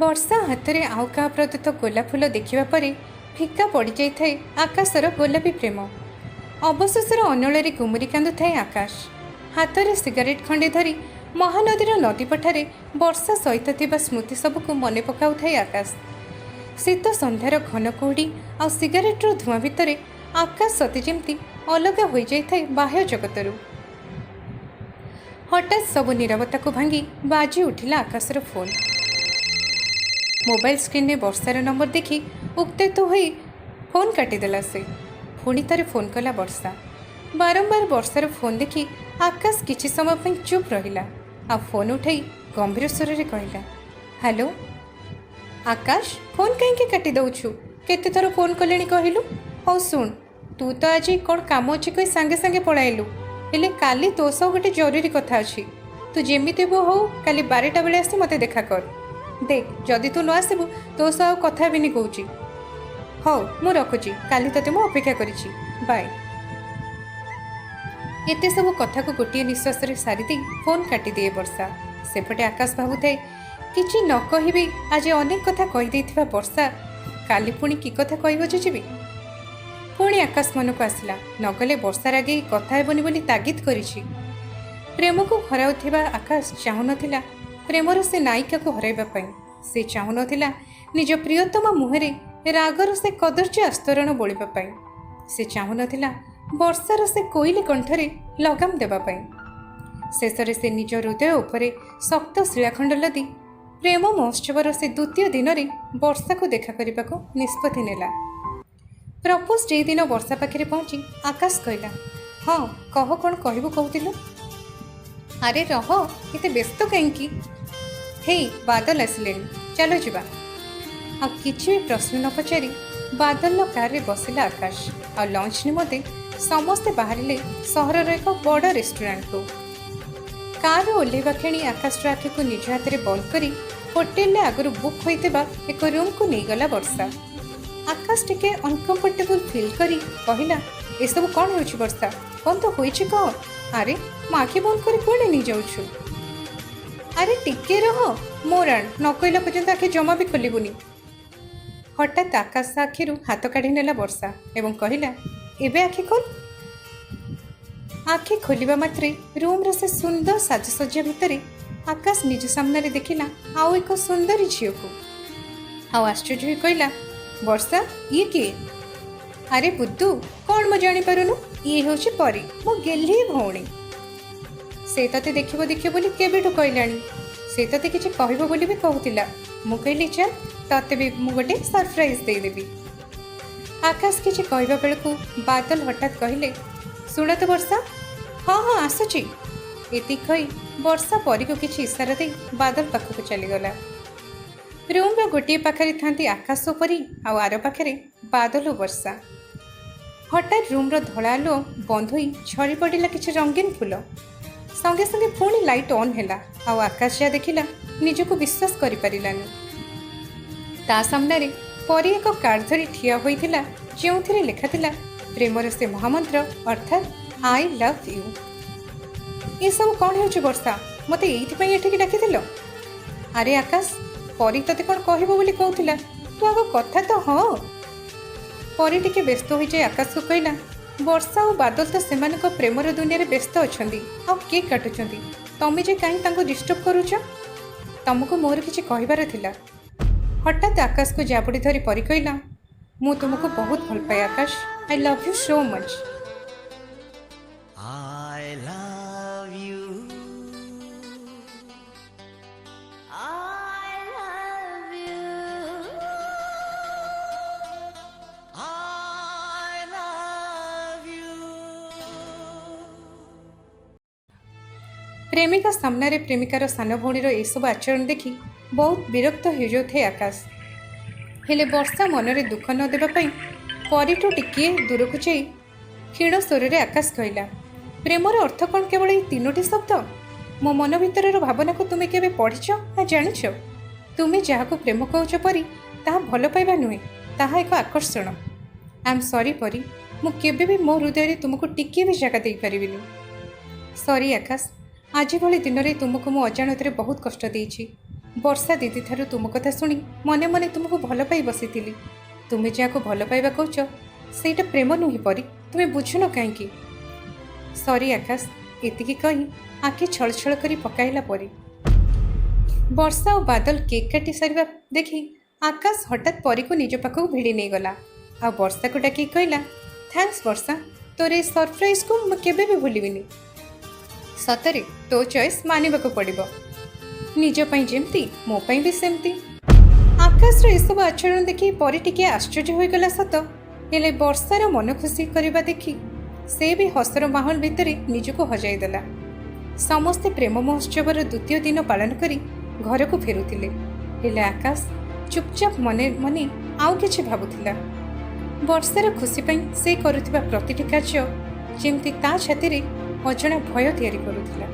ବର୍ଷା ହାତରେ ଆଉ କାହା ପ୍ରଦତ୍ତ ଗୋଲାପ ଫୁଲ ଦେଖିବା ପରେ ଫିକା ପଡ଼ିଯାଇଥାଏ ଆକାଶର ଗୋଲାପୀ ପ୍ରେମ। ଅବଶେଷର ଅନଳରେ ଗୁମୁରି କାନ୍ଦୁଥାଏ ଆକାଶ। ହାତରେ ସିଗାରେଟ୍ ଖଣ୍ଡେ ଧରି ମହାନଦୀର ନଦୀପଠାରେ ବର୍ଷା ସହିତ ଥିବା ସ୍ମୃତି ସବୁକୁ ମନେ ପକାଉଥାଏ ଆକାଶ। ଶୀତ ସନ୍ଧ୍ୟାର ଘନ କୁହୁଡ଼ି ଆଉ ସିଗାରେଟ୍ର ଧୂଆଁ ଭିତରେ ଆକାଶ ସତେ ଯେମିତି ଅଲଗା ହୋଇଯାଇଥାଏ ବାହ୍ୟ ଜଗତରୁ। ହଠାତ୍ ସବୁ ନୀରବତାକୁ ଭାଙ୍ଗି ବାଜି ଉଠିଲା ଆକାଶର ଫୋନ୍। ମୋବାଇଲ ସ୍କ୍ରିନ୍ରେ ବର୍ଷାର ନମ୍ବର ଦେଖି ଉତ୍ତେଜିତ ହୋଇ ଫୋନ୍ କାଟିଦେଲା ସେ। ପୁଣି ଥରେ ଫୋନ୍ କଲା ବର୍ଷା। ବାରମ୍ବାର ବର୍ଷାର ଫୋନ୍ ଦେଖି ଆକାଶ କିଛି ସମୟ ପାଇଁ ଚୁପ୍ ରହିଲା। ଆଉ ଫୋନ୍ ଉଠାଇ ଗମ୍ଭୀର ସ୍ୱରରେ କହିଲା, ହ୍ୟାଲୋ। ଆକାଶ, ଫୋନ୍ କାହିଁକି କାଟି ଦେଉଛୁ? କେତେଥର ଫୋନ୍ କଲେଣି କହିଲୁ? ହଉ ଶୁଣ, ତୁ ତ ଆଜି କ'ଣ କାମ ଅଛି କହି ସାଙ୍ଗେ ସାଙ୍ଗେ ପଳାଇଲୁ। ହେଲେ କାଲି ତୋ ସହ ଗୋଟେ ଜରୁରୀ କଥା ଅଛି। ତୁ ଯେମିତି ହଉ କାଲି 12ଟା ବେଳେ ଆସି ମୋତେ ଦେଖା କର। ଦେଖ, ଯଦି ତୁ ନ ଆସିବୁ ତୋ ସହ ଆଉ କଥା ହେବିନି କହୁଛି। ହଉ, ମୁଁ ରଖୁଛି। କାଲି ତୋତେ ମୁଁ ଅପେକ୍ଷା କରିଛି। ବାଏ। ଏତେ ସବୁ କଥାକୁ ଗୋଟିଏ ନିଶ୍ୱାସରେ ସାରିଦେଇ ଫୋନ୍ କାଟିଦିଏ ବର୍ଷା। ସେପଟେ ଆକାଶ ଭାବୁଥାଏ, କିଛି ନ କହିବି ଆଜି ଅନେକ କଥା କହିଦେଇଥିବା ବର୍ଷା କାଲି ପୁଣି କି କଥା କହିବ ଯେ ଯିବି। ପୁଣି ଆକାଶ ମନକୁ ଆସିଲା, ନଗଲେ ବର୍ଷା ରାଗି କଥା ହେବନି ବୋଲି ତାଗିଦ କରିଛି। ପ୍ରେମକୁ ହରାଉଥିବା ଆକାଶ ଚାହୁଁନଥିଲା ପ୍ରେମର ସେ ନାୟିକାକୁ ହରାଇବା ପାଇଁ। ସେ ଚାହୁଁନଥିଲା ନିଜ ପ୍ରିୟତମ ମୁହଁରେ ରାଗର ସେ କଦର୍ଯ୍ୟ ଆସ୍ତରଣ ବୋଳିବା ପାଇଁ। ସେ ଚାହୁଁନଥିଲା ବର୍ଷାର ସେ କୋଇଲି କଣ୍ଠରେ ଲଗାମ ଦେବା ପାଇଁ। ଶେଷରେ ସେ ନିଜ ହୃଦୟ ଉପରେ ଶକ୍ତ ଶିଳାଖଣ୍ଡ ଲଦି ପ୍ରେମ ମହୋତ୍ସବର ସେ ଦ୍ୱିତୀୟ ଦିନରେ ବର୍ଷାକୁ ଦେଖା କରିବାକୁ ନିଷ୍ପତ୍ତି ନେଲା। ପ୍ରପୋଜ ଡେ ଦିନ ବର୍ଷା ପାଖରେ ପହଞ୍ଚି ଆକାଶ କହିଲା, ହଁ କହ, କ'ଣ କହିବୁ କହୁଥିଲୁ? ଆରେ ରହ, ଏତେ ବ୍ୟସ୍ତ କାହିଁକି? ହେଇ, ବାଦଲ ଆସିଲେଣି, ଚାଲ ଯିବା। ଆଉ କିଛି ବି ପ୍ରଶ୍ନ ନ ପଚାରି ବାଦଲର କାର୍ରେ ବସିଲା ଆକାଶ। ଆଉ ଲଞ୍ଚ ନିମନ୍ତେ ସମସ୍ତେ ବାହାରିଲେ ସହରର ଏକ ବଡ଼ ରେଷ୍ଟୁରାଣ୍ଟକୁ। କାର୍ରୁ ଓହ୍ଲାଇବା କ୍ଷଣି ଆକାଶର ଆଖିକୁ ନିଜ ହାତରେ ବନ୍ଦ କରି ହୋଟେଲରେ ଆଗରୁ ବୁକ୍ ହୋଇଥିବା ଏକ ରୁମ୍କୁ ନେଇଗଲା ବର୍ଷା। ଆକାଶ ଟିକେ ଅନକମ୍ଫର୍ଟେବୁଲ୍ ଫିଲ୍ କରି କହିଲା, ଏସବୁ କ'ଣ ହେଉଛି ବର୍ଷା? କ'ଣ ତ ହୋଇଛି କହ? ଆରେ ମୋ ଆଖି ବନ୍ଦ କରି କୁଆଡ଼େ ନେଇଯାଉଛୁ? ଆରେ ଟିକେ ରହ, ମୋର ଆଣ, ନ କହିଲା ପର୍ଯ୍ୟନ୍ତ ଆଖି ଜମା ବି ଖୋଲିବୁନି। ହଠାତ୍ ଆକାଶ ଆଖିରୁ ହାତ କାଢ଼ି ନେଲା ବର୍ଷା ଏବଂ କହିଲା, ଏବେ ଆଖି ଖୋଲ। ଆଖି ଖୋଲିବା ମାତ୍ରେ ରୁମ୍ର ସେ ସୁନ୍ଦର ସାଜସଜ୍ଜା ଭିତରେ ଆକାଶ ନିଜ ସାମ୍ନାରେ ଦେଖିଲା ଆଉ ଏକ ସୁନ୍ଦରୀ ଝିଅକୁ। ଆଉ ଆଶ୍ଚର୍ଯ୍ୟ ହୋଇ କହିଲା, ବର୍ଷା, ଇଏ କିଏ? ଆରେ ବୁଦ୍ଧୁ, କ'ଣ ମୁଁ ଜାଣିପାରୁନୁ? ଇଏ ହେଉଛି ପରୀ, ମୋ ଗେହ୍ଲି ଭଉଣୀ। ସେ ତତେ ଦେଖିବ ବୋଲି କେବେଠୁ କହିଲାଣି। ସେ ତତେ କିଛି କହିବ ବୋଲି ବି କହୁଥିଲା। ମୁଁ କହିଲି, ଚାଲ ତତେ ବି ମୁଁ ଗୋଟେ ସରପ୍ରାଇଜ୍ ଦେଇଦେବି। ଆକାଶ କିଛି କହିବା ବେଳକୁ ବାଦଲ ହଠାତ୍ କହିଲେ, ଶୁଣ ତ ବର୍ଷା। ହଁ ହଁ, ଆସୁଛି। ଏତିକି କହି ବର୍ଷା ପରୀକୁ କିଛି ଇସାରା ଦେଇ ବାଦଲ ପାଖକୁ ଚାଲିଗଲା। ରୁମ୍ର ଗୋଟିଏ ପାଖରେ ଥାନ୍ତି ଆକାଶ ଓ ପରୀ, ଆଉ ଆର ପାଖରେ ବାଦଲ ଓ ବର୍ଷା। ହଠାତ୍ ରୁମ୍ର ଧଳା ଆଲୁଅ ବନ୍ଦ ହୋଇ ଝରି ପଡ଼ିଲା କିଛି ରଙ୍ଗୀନ ଫୁଲ। ସଙ୍ଗେ ସଙ୍ଗେ ପୁଣି ଲାଇଟ୍ ଅନ୍ ହେଲା। ଆଉ ଆକାଶ ଯାହା ଦେଖିଲା ନିଜକୁ ବିଶ୍ୱାସ କରିପାରିଲାନି। ତା ସାମ୍ନାରେ ପରୀ ଏକ କାର୍ଡ଼ ଧରି ଠିଆ ହୋଇଥିଲା, ଯେଉଁଥିରେ ଲେଖାଥିଲା ପ୍ରେମର ସେ ମହାମନ୍ତ୍ର, ଅର୍ଥାତ୍ ଆଇ ଲଭ୍ ୟୁ। ଏସବୁ କ'ଣ ହେଉଛି ବର୍ଷା? ମୋତେ ଏଇଥିପାଇଁ ଏଠିକି ଡାକିଥିଲ? ଆରେ ଆକାଶ, ପରୀ ତତେ କ'ଣ କହିବ ବୋଲି କହୁଥିଲା, ତୁ ଆଗ କଥା ତ ହଁ। ପରୀ ଟିକେ ବ୍ୟସ୍ତ ହୋଇଯାଇ ଆକାଶକୁ କହିଲା, ବର୍ଷା ଆଉ ବାଦଲ ତ ସେମାନଙ୍କ ପ୍ରେମର ଦୁନିଆରେ ବ୍ୟସ୍ତ ଅଛନ୍ତି ଆଉ କେକ୍ କାଟୁଛନ୍ତି। ତମେ ଯେ କାହିଁ ତାଙ୍କୁ ଡିଷ୍ଟର୍ବ କରୁଛ? ତମକୁ ମୋର କିଛି କହିବାର ଥିଲା। ହଠାତ୍ ଆକାଶକୁ ଜାବୁଡ଼ି ଧରି ପରୀ କହିଲା, ମୁଁ ତୁମକୁ ବହୁତ ଭଲ ପାଏ Akash. I love you so much. I love you. I love you. I love you. ପ୍ରେମିକା ସାମ୍ନାରେ ପ୍ରେମିକାର ସାନ ଭଉଣୀର ଏସବୁ ଆଚରଣ ଦେଖି ବହୁତ ବିରକ୍ତ ହୋଇଯାଉଥାଏ ଆକାଶ। ହେଲେ ବର୍ଷା ମନରେ ଦୁଃଖ ନ ଦେବା ପାଇଁ ପରୀଠୁ ଟିକିଏ ଦୂରକୁ ଯାଇ କ୍ଷୀଣ ସ୍ୱରରେ ଆକାଶ କହିଲା, ପ୍ରେମର ଅର୍ଥ କ'ଣ କେବଳ ଏଇ 3ଟି ଶବ୍ଦ? ମୋ ମନ ଭିତରର ଭାବନାକୁ ତୁମେ କେବେ ପଢ଼ିଛ ନା ଜାଣିଛ? ତୁମେ ଯାହାକୁ ପ୍ରେମ କହୁଛ ପରୀ, ତାହା ଭଲ ପାଇବା ନୁହେଁ, ତାହା ଏକ ଆକର୍ଷଣ। ଆଇ ଏମ୍ ସରି ପରୀ, ମୁଁ କେବେ ବି ମୋ ହୃଦୟରେ ତୁମକୁ ଟିକିଏ ବି ଜାଗା ଦେଇପାରିବିନି। ସରି ଆକାଶ, ଆଜି ଭଳି ଦିନରେ ତୁମକୁ ମୁଁ ଅଜାଣତରେ ବହୁତ କଷ୍ଟ ଦେଇଛି। ବର୍ଷା ଦିଦି ଠାରୁ ତୁମ କଥା ଶୁଣି ମନେ ମନେ ତୁମକୁ ଭଲ ପାଇ ବସିଥିଲି। ତୁମେ ଯାହାକୁ ଭଲ ପାଇବା କହୁଛ ସେଇଟା ପ୍ରେମ ନୁହେଁ ପରି, ତୁମେ ବୁଝୁନ କାହିଁକି? ସରି ଆକାଶ, ଏତିକି କହି ଆଖି ଛଳଛଳ କରି ପକାଇଲା ପରି। ବର୍ଷା ଓ ବାଦଲ କେକ୍ କାଟି ସାରିବା ଦେଖି ଆକାଶ ହଠାତ୍ ପରୀକୁ ନିଜ ପାଖକୁ ଭିଡ଼ି ନେଇଗଲା। ଆଉ ବର୍ଷାକୁ ଡାକି କହିଲା, ଥ୍ୟାଙ୍କ୍ସ ବର୍ଷା, ତୋର ଏ ସରପ୍ରାଇଜକୁ ମୁଁ କେବେ ବି ଭୁଲିବିନି। ସତରେ ତୋ ଚଏସ୍ ମାନିବାକୁ ପଡ଼ିବ, ନିଜ ପାଇଁ ଯେମିତି ମୋ ପାଇଁ ବି ସେମିତି। ଆକାଶର ଏସବୁ ଆଚରଣ ଦେଖି ପରୀ ଟିକିଏ ଆଶ୍ଚର୍ଯ୍ୟ ହୋଇଗଲା ସତ, ହେଲେ ବର୍ଷାର ମନ ଖୁସି କରିବା ଦେଖି ସେ ବି ହସର ମାହୋଲ ଭିତରେ ନିଜକୁ ହଜାଇ ଦେଲା। ସମସ୍ତେ ପ୍ରେମ ମହୋତ୍ସବର ଦ୍ୱିତୀୟ ଦିନ ପାଳନ କରି ଘରକୁ ଫେରୁଥିଲେ, ହେଲେ ଆକାଶ ଚୁପଚାପ ମନେ ମନେ ଆଉ କିଛି ଭାବୁଥିଲା। ବର୍ଷାର ଖୁସି ପାଇଁ ସେ କରୁଥିବା ପ୍ରତିଟି କାର୍ଯ୍ୟ ଯେମିତି ତା ଛାତିରେ ଅଜଣା ଭୟ ତିଆରି କରୁଥିଲା।